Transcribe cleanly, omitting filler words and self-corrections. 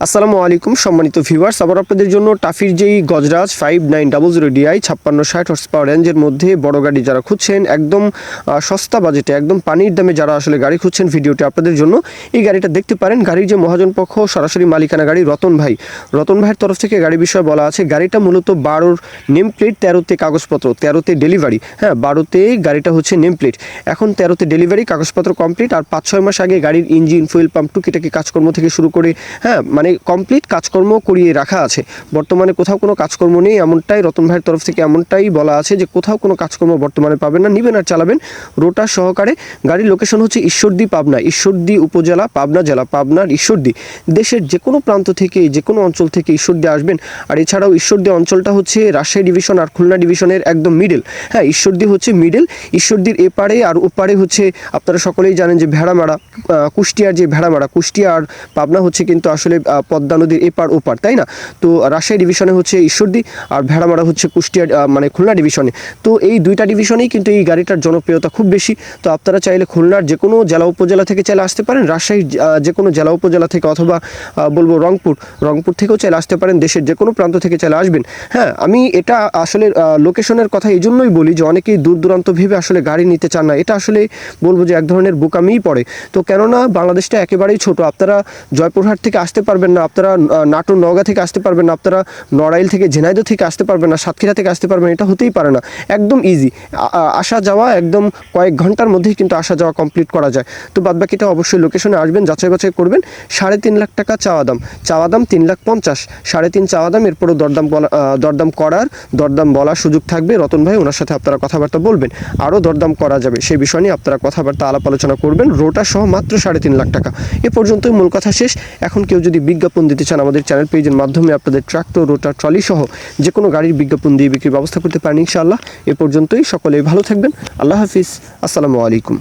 আসসালামু আলাইকুম সম্মানিত ভিউয়ার্স, আবার আপনাদের জন্য টাফির যেই গজরাজ 5900 DI 5660 হর্স পাওয়ার রেঞ্জের মধ্যে বড় গাড়ি যারা খুঁজছেন একদম সস্তা বাজেটে, একদম পানির দামে যারা আসলে গাড়ি খুঁজছেন, ভিডিওটি আপনাদের জন্য। এই গাড়িটা দেখতে পারেন। গাড়ির যে মহাজন পক্ষ সরাসরি মালিকানা গাড়ি রতন ভাইয়ের তরফ থেকে গাড়ি বিষয়ে বলা আছে। গাড়িটা মূলত 12 নেম প্লেট, 13তে কাগজপত্র, 13তে ডেলিভারি। হ্যাঁ, 12তে গাড়িটা হচ্ছে নেম প্লেট, এখন 13তে ডেলিভারি, কাগজপত্র কমপ্লিট। আর 5-6 মাস আগে গাড়ির ইঞ্জিন, ফুয়েল পাম্প, টুকিটাকি কাজকর্ম থেকে শুরু করে মানে কমপ্লিট কাজকর্ম করিয়ে রাখা আছে। বর্তমানে কোথাও কোনো কাজকর্ম নেই, এমনটাই রতন ভাইয়ের তরফ থেকে এমনটাই বলা আছে যে কোথাও কোনো কাজকর্ম বর্তমানে পাবেন না, নেবেন আর চালাবেন রোটার সহকারে। গাড়ির লোকেশন হচ্ছে ঈশ্বরদী, পাবনা, ঈশ্বরদী উপজেলা, পাবনা জেলা, পাবনার ঈশ্বরদী। দেশের যে কোনো প্রান্ত থেকে, যে কোনো অঞ্চল থেকে ঈশ্বরদী আসবেন। আর এছাড়াও ঈশ্বরদী অঞ্চলটা হচ্ছে রাজশাহী ডিভিশন আর খুলনা ডিভিশনের একদম মিডল। হ্যাঁ, ঈশ্বরদী হচ্ছে মিডল। ঈশ্বরদীর এপারে আর ওপারে হচ্ছে আপনারা সকলেই জানেন যে ভেড়ামারা, কুষ্টিয়ার যে ভেড়ামারা, কুষ্টিয়া আর পাবনা হচ্ছে কিন্তু আসলে পদ্মা নদীর এপার ওপার, তাই না? তো রাজশাহী ডিভিশনে হচ্ছে ঈশ্বরদী আর ভেড়ামারা হচ্ছে কুষ্টিয়া মানে খুলনা ডিভিশনে। তো এই দুইটা ডিভিশনেই কিন্তু এই গাড়িটার জনপ্রিয়তা খুব বেশি। তো আপনারা চাইলে খুলনার যে কোনো জেলা উপজেলা থেকে চাইলে আসতে পারেন, রাজশাহীর যে কোনো জেলা উপজেলা থেকে, অথবা বলবো রংপুর থেকেও চাইলে আসতে পারেন, দেশের যে কোনো প্রান্ত থেকে চাইলে আসবেন। হ্যাঁ, আমি এটা আসলে লোকেশনের কথা এই জন্যই বলি যে অনেকেই দূর দূরান্ত ভেবে আসলে গাড়ি নিতে চান না। এটা আসলে বলবো যে এক ধরনের বোকামিই পড়ে। তো কেননা বাংলাদেশটা একেবারেই ছোট, আপনারা জয়পুরহাট থেকে আসতে পারবেন না, আপনারা নাটোর নওগাঁ থেকে আসতে পারবেন না, আপনারা নড়াইল থেকে, ঝিনাইদহ থেকে আসতে পারবেন না, সাতক্ষীরা থেকে আসতে পারবেন, এটা হতেই পারে না। একদম ইজি আসা যাওয়া, একদম কয়েক ঘন্টার মধ্যেই কিন্তু আসা যাওয়া কমপ্লিট করা যায়। তো বাদবাকিটা অবশ্যই লোকেশনে আসবেন, যাচাই বাছাই করবেন। 3.5 লাখ টাকা চাওয়া দাম 3,50,000, 3.5 চাওয়া দাম। এরপরও দরদাম বলার সুযোগ থাকবে। রতন ভাই, ওনার সাথে আপনারা কথাবার্তা বলবেন, আরও দরদাম করা যাবে, সেই বিষয় নিয়ে আপনারা কথাবার্তা আলাপ আলোচনা করবেন। রোটার সহ মাত্র 3.5 লাখ টাকা। এ পর্যন্তই মূল কথা শেষ। এখন কেউ যদি বিজ্ঞাপন দিতে চান, আমাদের চ্যানেল পেজের মাধ্যমে আপনাদের ট্রাক্টর, রোটার, ট্রলি সহ যে কোনো গাড়ির বিজ্ঞাপন দিয়ে বিক্রির ব্যবস্থা করতে পারেন ইনশাআল্লাহ। এ পর্যন্তই, সকলেই ভালো থাকবেন। আল্লাহ হাফিজ, আসসালামু আলাইকুম।